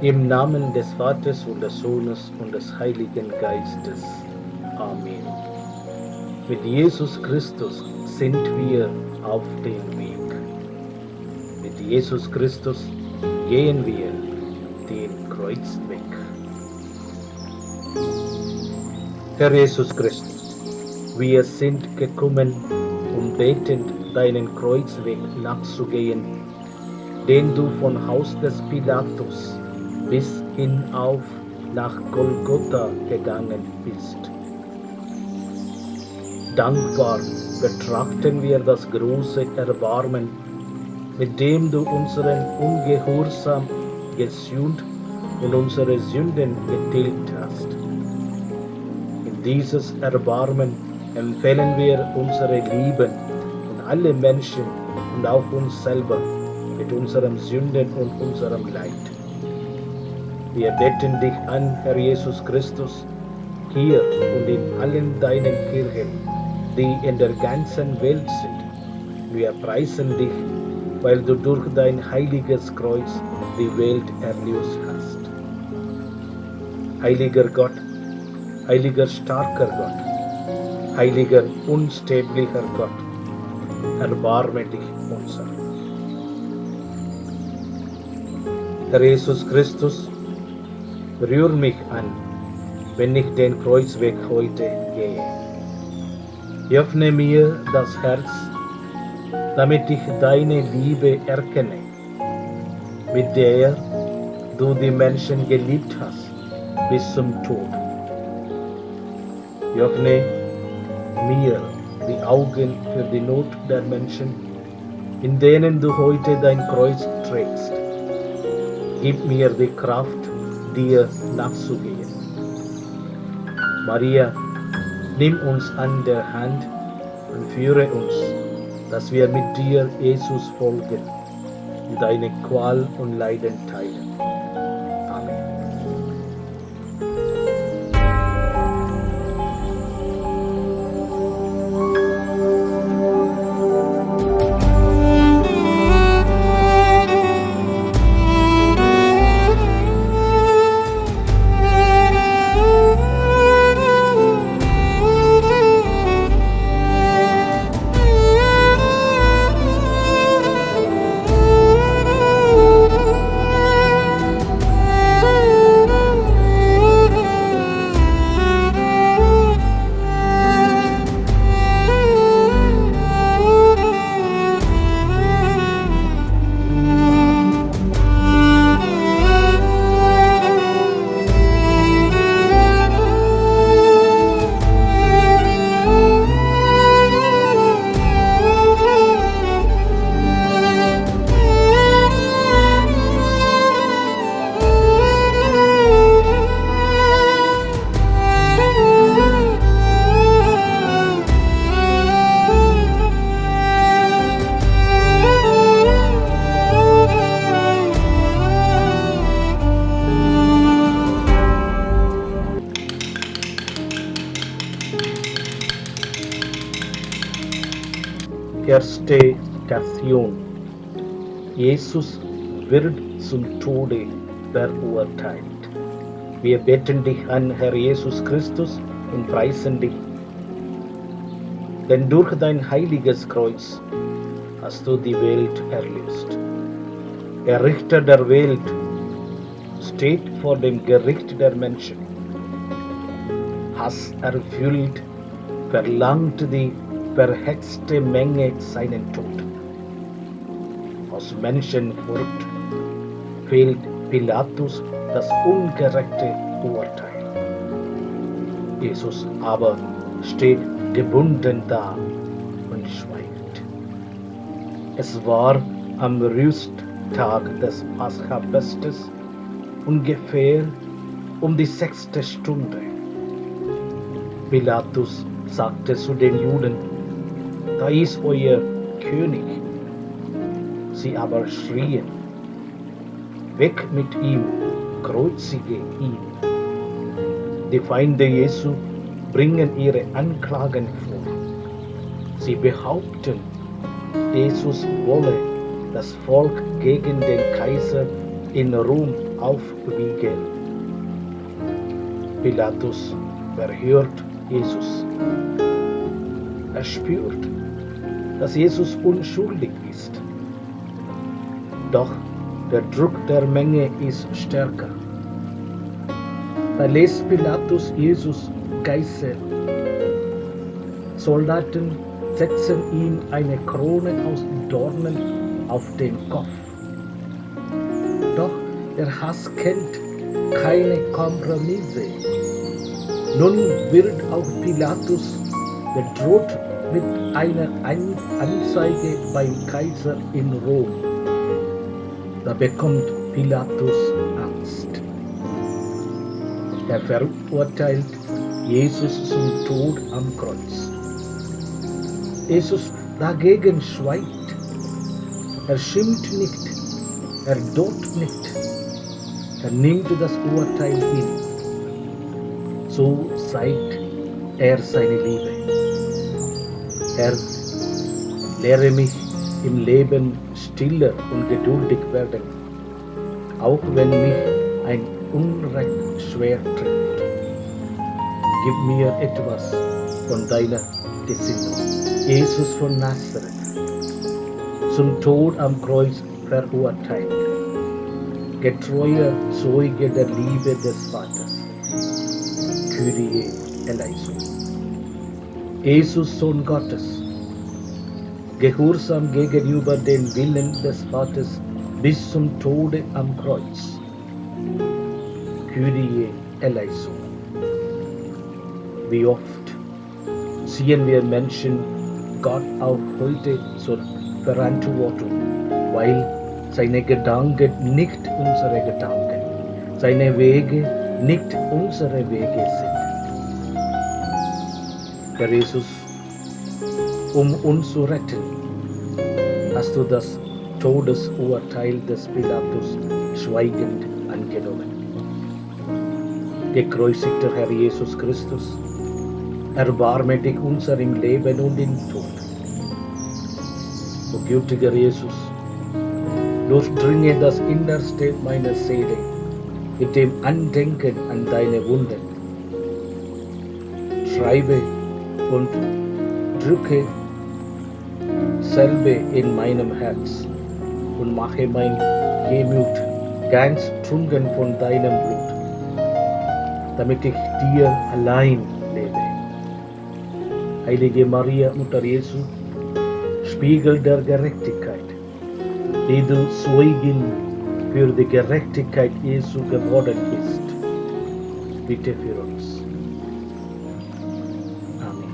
Im Namen des Vaters und des Sohnes und des Heiligen Geistes. Amen. Mit Jesus Christus sind wir auf dem Weg. Mit Jesus Christus gehen wir den Kreuzweg. Herr Jesus Christus, wir sind gekommen, um betend deinen Kreuzweg nachzugehen, den du von Haus des Pilatus bis hinauf nach Golgotha gegangen bist. Dankbar betrachten wir das große Erbarmen, mit dem du unseren Ungehorsam gesühnt und unsere Sünden getilgt hast. In dieses Erbarmen empfehlen wir unsere Lieben und alle Menschen und auch uns selber mit unseren Sünden und unserem Leid. Wir bitten dich an, Herr Jesus Christus, hier und in allen deinen Kirchen, die in der ganzen Welt sind. Wir preisen dich, weil du durch dein heiliges Kreuz die Welt erlöst hast. Heiliger Gott, heiliger starker Gott, heiliger unsterblicher Gott, erbarme dich unser. Herr Jesus Christus, rühr mich an, wenn ich den Kreuzweg heute gehe. Öffne mir das Herz, damit ich deine Liebe erkenne, mit der du die Menschen geliebt hast bis zum Tod. Öffne mir die Augen für die Not der Menschen, in denen du heute dein Kreuz trägst. Gib mir die Kraft, dir nachzugehen. Maria, nimm uns an der Hand und führe uns, dass wir mit dir, Jesus, folgen und deine Qual und Leiden teilen. Amen. Erste Station. Jesus wird zum Tode verurteilt. Wir beten dich an, Herr Jesus Christus, und preisen dich, denn durch dein heiliges Kreuz hast du die Welt erlöst. Der Richter der Welt steht vor dem Gericht der Menschen. Hass erfüllt, verlangt die verhetzte Menge seinen Tod. Aus Menschenfurcht fehlt Pilatus das ungerechte Urteil. Jesus aber steht gebunden da und schweigt. Es war am Rüsttag des Paschafestes ungefähr um die 6. Stunde. Pilatus sagte zu den Juden: Da ist euer König. Sie aber schrien: Weg mit ihm, kreuzige ihn. Die Feinde Jesu bringen ihre Anklagen vor. Sie behaupten, Jesus wolle das Volk gegen den Kaiser in Rom aufwiegen. Pilatus verhört Jesus. Er spürt, dass Jesus unschuldig ist. Doch der Druck der Menge ist stärker. Da lässt Pilatus Jesus geißeln. Soldaten setzen ihm eine Krone aus Dornen auf den Kopf. Doch der Hass kennt keine Kompromisse. Nun wird auch Pilatus bedroht mit einer Anzeige beim Kaiser in Rom. Da bekommt Pilatus Angst. Er verurteilt Jesus zum Tod am Kreuz. Jesus dagegen schweigt. Er schimpft nicht, er droht nicht. Er nimmt das Urteil hin. So zeigt er seine Liebe. Herr, lehre mich im Leben stiller und geduldig werden, auch wenn mich ein Unrecht schwer trifft. Gib mir etwas von deiner Gesinnung. Jesus von Nazareth, zum Tod am Kreuz verurteilt, getreuer Zeuge der Liebe des Vaters. Kyrie eleison. Jesus, Sohn Gottes, gehorsam gegenüber dem Willen des Vaters bis zum Tode am Kreuz. Kyrie eleison. Wie oft ziehen wir Menschen Gott auch heute zur Verantwortung, weil seine Gedanken nicht unsere Gedanken, seine Wege nicht unsere Wege sind. Herr Jesus, um uns zu retten, hast du das Todesurteil des Pilatus schweigend angenommen. Gekreuzigter Herr Jesus Christus, erbarme dich unserem Leben und im Tod. O gütiger Jesus, durchdringe das Innerste meiner Seele mit dem Andenken an deine Wunden. Schreibe und drücke Salbe in meinem Herz und mache mein Gemüt ganz trunken von deinem Blut, damit ich dir allein lebe. Heilige Maria, Mutter Jesu, Spiegel der Gerechtigkeit, die du Zeugin für die Gerechtigkeit Jesu geworden bist, bitte für uns. Amen.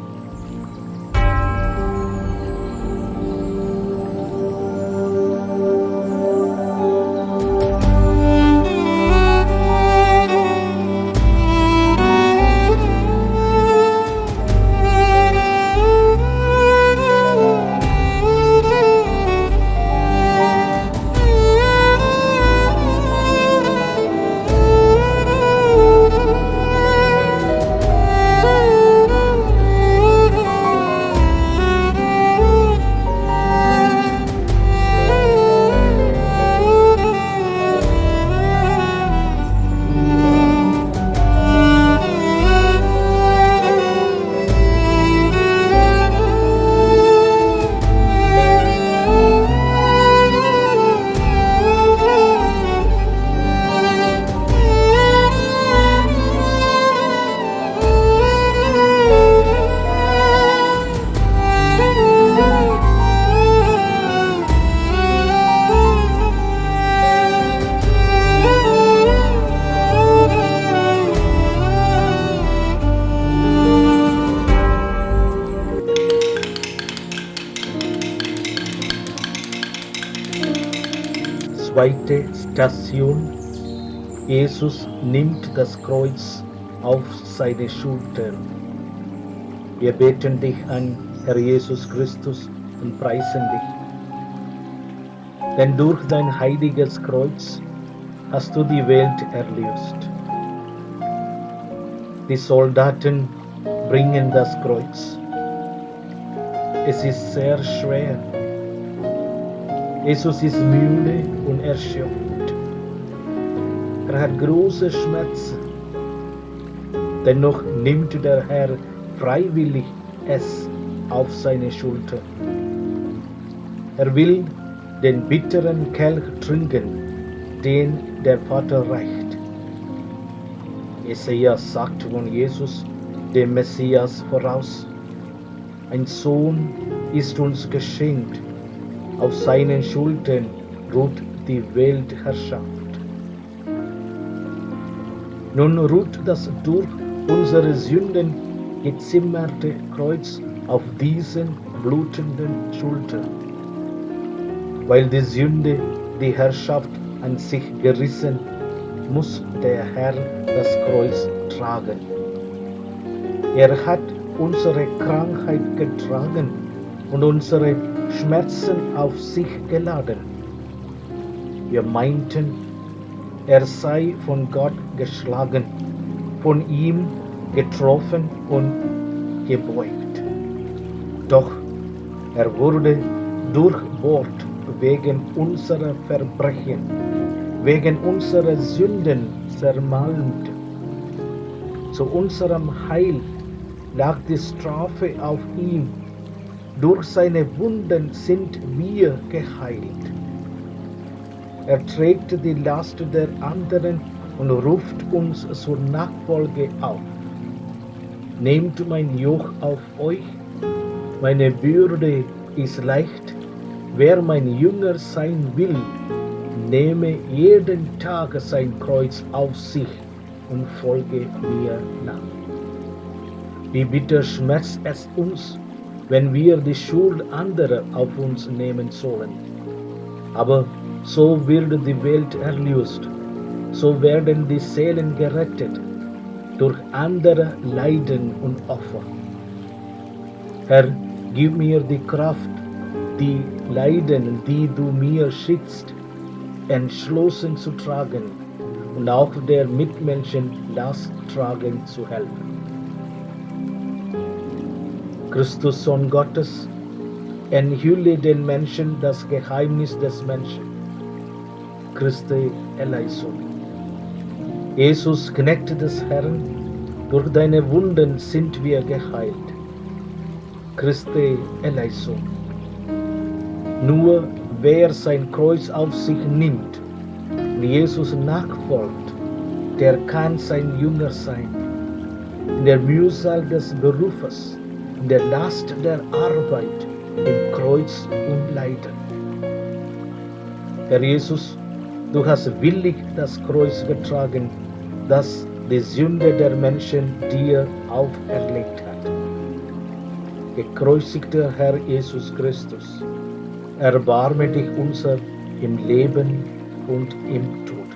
Zweite Station. Jesus nimmt das Kreuz auf seine Schultern. Wir beten dich an, Herr Jesus Christus, und preisen dich. Denn durch dein heiliges Kreuz hast du die Welt erlöst. Die Soldaten bringen das Kreuz. Es ist sehr schwer. Jesus ist müde und erschöpft. hat große Schmerzen. Dennoch nimmt der Herr freiwillig es auf seine Schulter. Er will den bitteren Kelch trinken, den der Vater reicht. Jesaja sagt von Jesus, dem Messias, voraus: Ein Sohn ist uns geschenkt, auf seinen Schultern ruht die Weltherrschaft. Nun ruht das durch unsere Sünden gezimmerte Kreuz auf diesen blutenden Schultern. Weil die Sünde die Herrschaft an sich gerissen, muss der Herr das Kreuz tragen. Er hat unsere Krankheit getragen und unsere Schmerzen auf sich geladen. Wir meinten, er sei von Gott geschlagen, von ihm getroffen und gebeugt. Doch er wurde durchbohrt wegen unserer Verbrechen, wegen unserer Sünden zermalmt. Zu unserem Heil lag die Strafe auf ihm. Durch seine Wunden sind wir geheilt. Er trägt die Last der anderen und ruft uns zur Nachfolge auf. Nehmt mein Joch auf euch, meine Bürde ist leicht. Wer mein Jünger sein will, nehme jeden Tag sein Kreuz auf sich und folge mir nach. Wie bitter schmerzt es uns, wenn wir die Schuld anderer auf uns nehmen sollen. Aber so wird die Welt erlöst, so werden die Seelen gerettet durch andere Leiden und Opfer. Herr, gib mir die Kraft, die Leiden, die du mir schickst, entschlossen zu tragen und auch der Mitmenschen Last tragen zu helfen. Christus, Sohn Gottes, enthülle den Menschen das Geheimnis des Menschen. Christe eleison. Jesus, Knecht des Herrn, durch deine Wunden sind wir geheilt. Christe eleison. Nur wer sein Kreuz auf sich nimmt und Jesus nachfolgt, der kann sein Jünger sein. In der Mühsal des Berufes, in der Last der Arbeit, im Kreuz und Leiden. Herr Jesus, du hast willig das Kreuz getragen, das die Sünde der Menschen dir auferlegt hat. Gekreuzigter Herr Jesus Christus, erbarme dich unser im Leben und im Tod.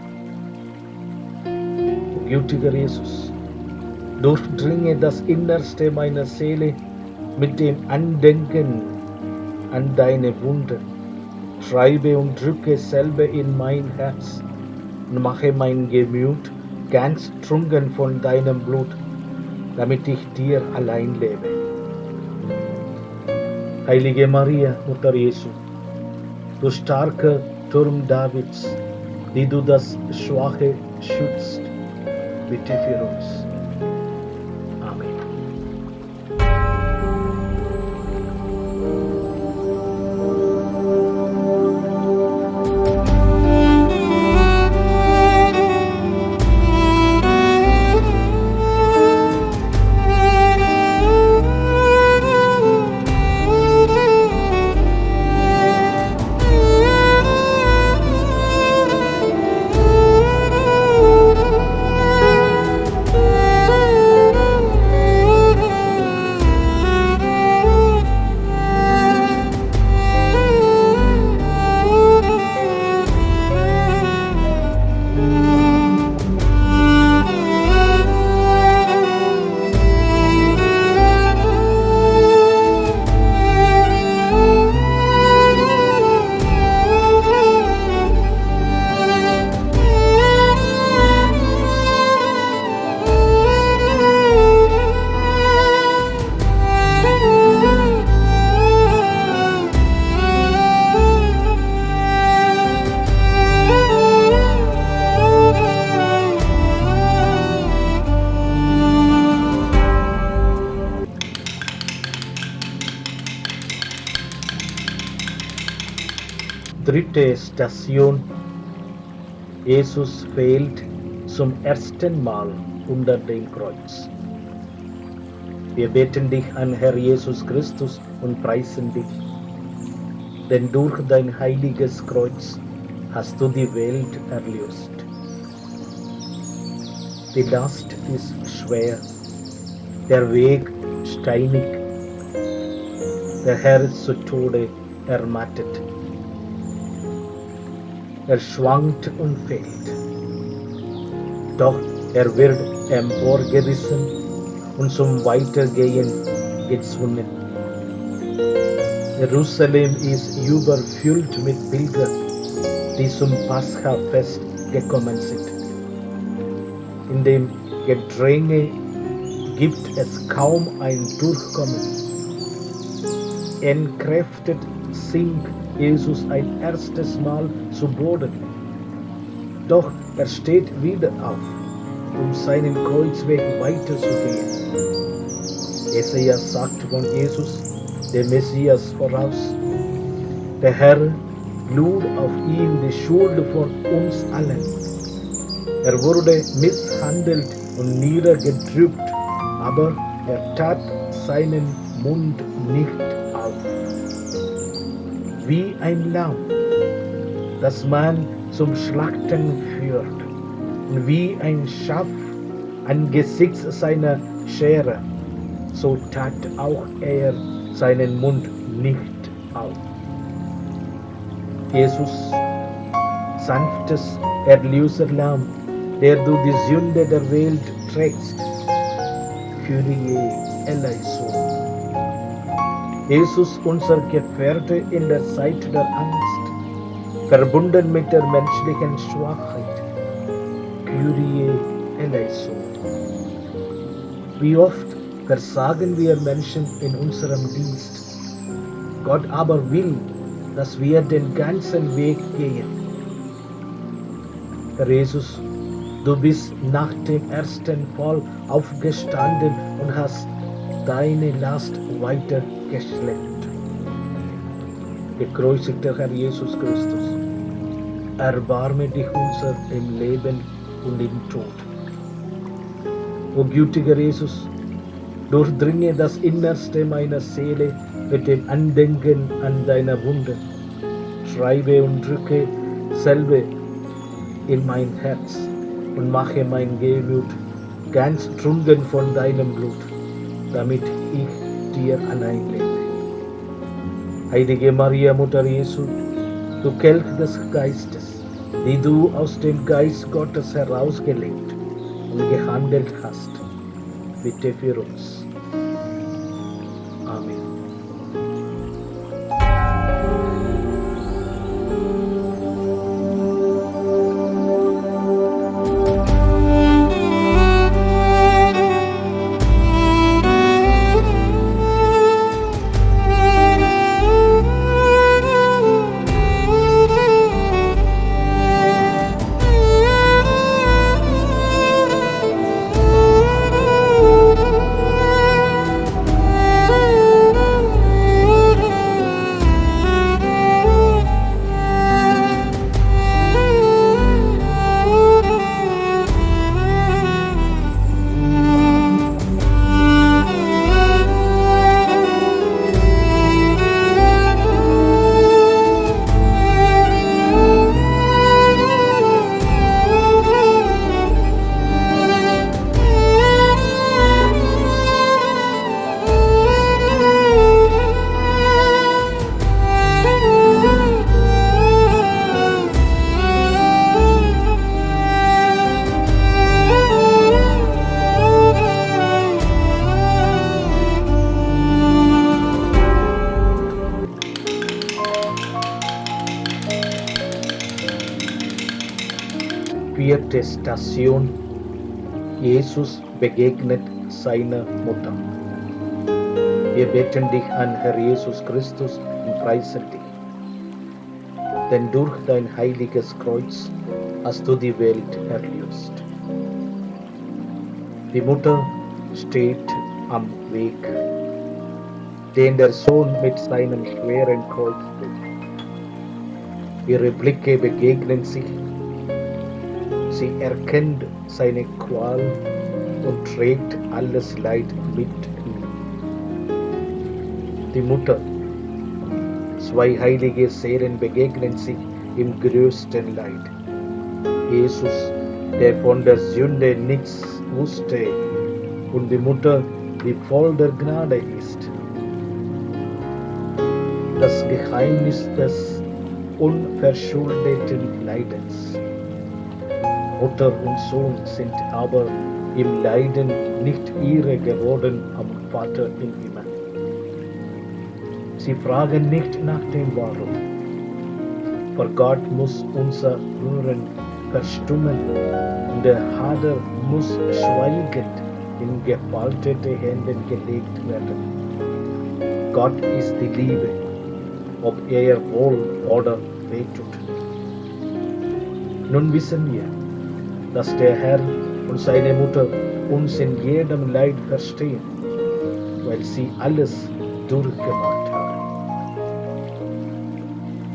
O gütiger Jesus, durchdringe das Innerste meiner Seele mit dem Andenken an deine Wunden. Schreibe und drücke selber in mein Herz und mache mein Gemüt ganz trunken von deinem Blut, damit ich dir allein lebe. Heilige Maria, Mutter Jesu, du starker Turm Davids, die du das Schwache schützt, bitte für uns. Amen. dritte Station. Jesus fehlt zum ersten Mal unter dem Kreuz. Wir beten dich an, Herr Jesus Christus, und preisen dich, denn durch dein heiliges Kreuz hast du die Welt erlöst. Die Last ist schwer, der Weg steinig, der Herr zu Tode ermattet. Er schwankt und fällt, doch er wird emporgerissen und zum Weitergehen gezwungen. Jerusalem ist überfüllt mit Pilgern, die zum Pascha-Fest gekommen sind. In dem Gedränge gibt es kaum ein Durchkommen. Entkräftet sinkt Jesus ein erstes Mal zu Boden. Doch er steht wieder auf, um seinen Kreuzweg weiterzugehen. Jesaja sagt von Jesus, dem Messias, voraus: Der Herr lud auf ihn die Schuld von uns allen. Er wurde misshandelt und niedergedrückt, aber er tat seinen Mund nicht auf. Wie ein Lamm, das man zum Schlachten führt, und wie ein Schaf angesichts seiner Schere, so tat auch er seinen Mund nicht auf. Jesus, sanftes Erlöserlamm, der du die Sünde der Welt trägst, Kyrie eleison. Jesus, unser Gefährte in der Zeit der Angst, verbunden mit der menschlichen Schwachheit, Kyrie eleison. Wie oft versagen wir Menschen in unserem Dienst. Gott aber will, dass wir den ganzen Weg gehen. Herr Jesus, du bist nach dem ersten Fall aufgestanden und hast deine Last weitergeschleppt. Gekreuzigter Herr Jesus Christus, erbarme dich unser im Leben und im Tod. O gütiger Jesus, durchdringe das Innerste meiner Seele mit dem Andenken an deiner Wunden. Schreibe und drücke selbe in mein Herz und mache mein Gemüt ganz trunken von deinem Blut, damit ich dir allein lebe. Heilige Maria, Mutter Jesu, du Kelch des Geistes, die du aus dem Geist Gottes herausgelebt und gehandelt hast, bitte für uns. Amen. Vierte Station. Jesus begegnet seiner Mutter. Wir beten dich an, Herr Jesus Christus, und preisen dich. Denn durch dein heiliges Kreuz hast du die Welt erlöst. Die Mutter steht am Weg, den der Sohn mit seinem schweren Kreuz trägt. Ihre Blicke begegnen sich. Sie erkennt seine Qual und trägt alles Leid mit ihm. Die Mutter. Zwei heilige Seelen begegnen sich im größten Leid. Jesus, der von der Sünde nichts wusste, und die Mutter, die voll der Gnade ist. Das Geheimnis des unverschuldeten Leidens. Mutter und Sohn sind aber im Leiden nicht ihre geworden am Vater im Himmel. Sie fragen nicht nach dem Warum. For Gott muss unser Rühren verstummen und der Hader muss schweigend in gefaltete Hände gelegt werden. Gott ist die Liebe, ob er wohl oder wehtut. Nun wissen wir, dass der Herr und seine Mutter uns in jedem Leid verstehen, weil sie alles durchgemacht haben.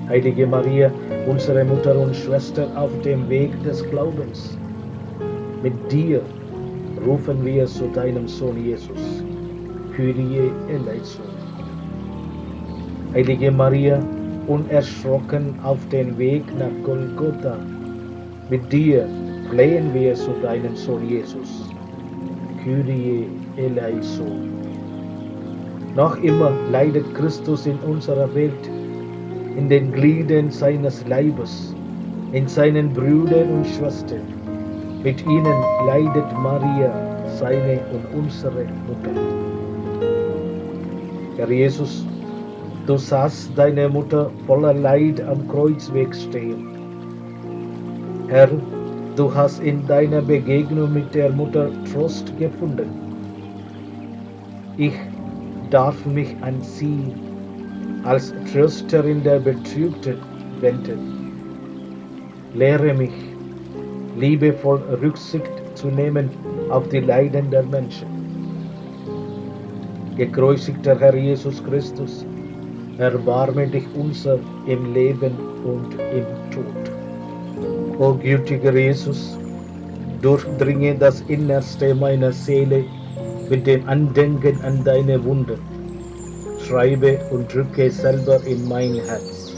Heilige Maria, unsere Mutter und Schwester auf dem Weg des Glaubens, mit dir rufen wir zu deinem Sohn Jesus. Kyrie eleison. Heilige Maria, unerschrocken auf den Weg nach Golgotha, mit dir flehen wir zu deinem Sohn Jesus. Kyrie eleison. Noch immer leidet Christus in unserer Welt, in den Gliedern seines Leibes, in seinen Brüdern und Schwestern. Mit ihnen leidet Maria, seine und unsere Mutter. Herr Jesus, du sahst deine Mutter voller Leid am Kreuzweg stehen. Herr, du hast in deiner Begegnung mit der Mutter Trost gefunden. Ich darf mich an sie als Trösterin der Betrübten wenden. Lehre mich, liebevoll Rücksicht zu nehmen auf die Leiden der Menschen. Gekreuzigter Herr Jesus Christus, erbarme dich unser im Leben und im Tod. O gütiger Jesus, durchdringe das Innerste meiner Seele mit dem Andenken an deine Wunden. Schreibe und drücke selber in mein Herz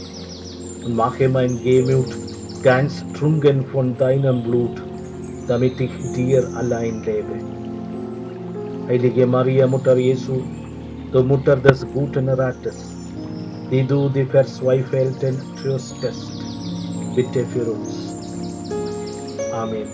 und mache mein Gemüt ganz trunken von deinem Blut, damit ich dir allein lebe. Heilige Maria, Mutter Jesu, du Mutter des guten Rates, die du die Verzweifelten tröstest, bitte für uns. Amen.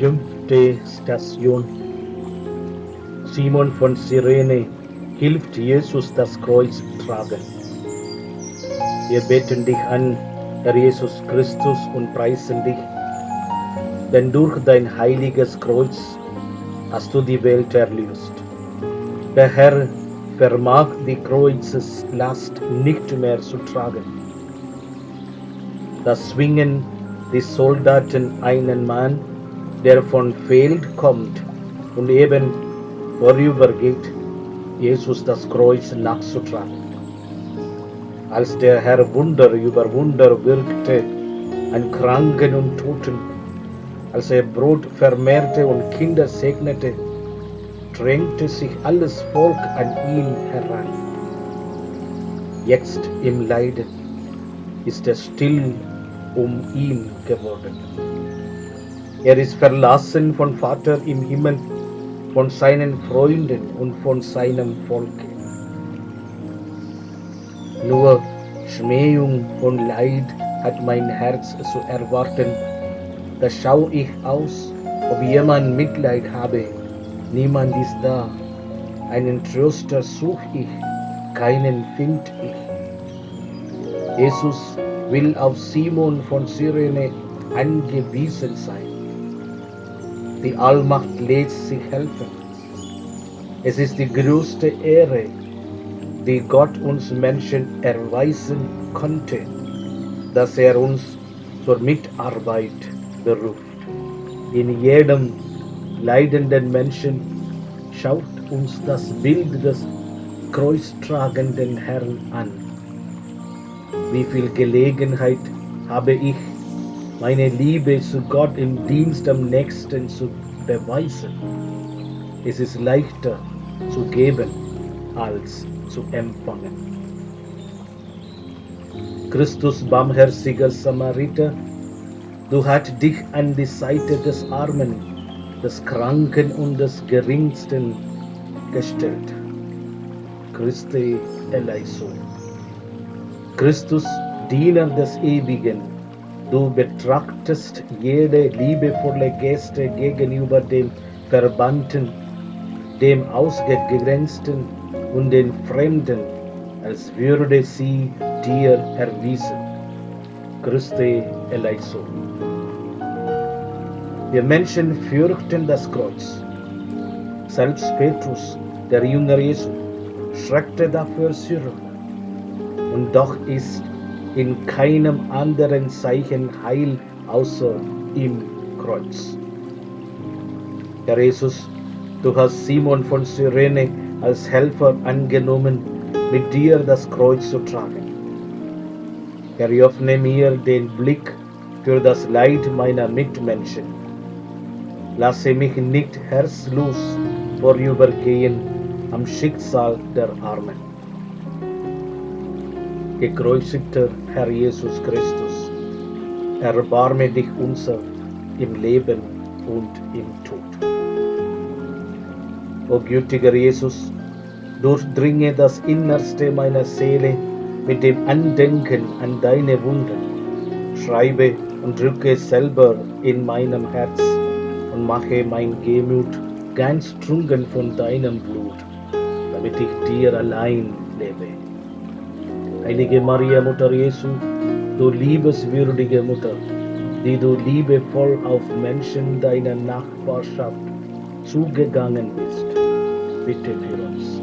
Fünfte Station. Simon von Cyrene hilft Jesus das Kreuz tragen. Wir beten dich an, Herr Jesus Christus, und preisen dich, denn durch dein heiliges Kreuz hast du die Welt erlöst. Der Herr vermag die Kreuzeslast nicht mehr zu tragen. Das zwingen die Soldaten einen Mann, der von Feld kommt und eben vorübergeht, Jesus das Kreuz nachzutragen. Als der Herr Wunder über Wunder wirkte an Kranken und Toten, als er Brot vermehrte und Kinder segnete, drängte sich alles Volk an ihn heran. Jetzt im Leiden ist es still um ihn geworden. Er ist verlassen von Vater im Himmel, von seinen Freunden und von seinem Volke. Nur Schmähung und Leid hat mein Herz zu erwarten. Da schau ich aus, ob jemand Mitleid habe. Niemand ist da. Einen Tröster such ich, keinen find ich. Jesus will auf Simon von Cyrene angewiesen sein. Die Allmacht lässt sich helfen. Es ist die größte Ehre, die Gott uns Menschen erweisen konnte, dass er uns zur Mitarbeit beruft. In jedem leidenden Menschen schaut uns das Bild des kreuztragenden Herrn an. Wie viel Gelegenheit habe ich, meine Liebe zu Gott im Dienst am Nächsten zu beweisen. Es ist leichter zu geben als zu empfangen. Christus, barmherziger Samariter, du hast dich an die Seite des Armen, des Kranken und des Geringsten gestellt. Christi eleison. Christus, Diener des Ewigen, du betrachtest jede liebevolle Geste gegenüber dem Verbannten, dem Ausgegrenzten und den Fremden, als würde sie dir erwiesen. Christi eleison. Wir Menschen fürchten das Kreuz. Selbst Petrus, der Jünger Jesu, schreckte dafür zurück. Und doch ist in keinem anderen Zeichen Heil außer im Kreuz. Herr Jesus, du hast Simon von Cyrene als Helfer angenommen, mit dir das Kreuz zu tragen. Herr, öffne mir den Blick für das Leid meiner Mitmenschen. Lasse mich nicht herzlos vorübergehen am Schicksal der Armen. Gekreuzigter Herr Jesus Christus, erbarme dich unser im Leben und im Tod. O gütiger Jesus, durchdringe das Innerste meiner Seele mit dem Andenken an deine Wunden. Schreibe und drücke selber in meinem Herz und mache mein Gemüt ganz trunken von deinem Blut, damit ich dir allein lebe. Heilige Maria, Mutter Jesu, du liebenswürdige Mutter, die du liebevoll auf Menschen deiner Nachbarschaft zugegangen bist, bitte für uns.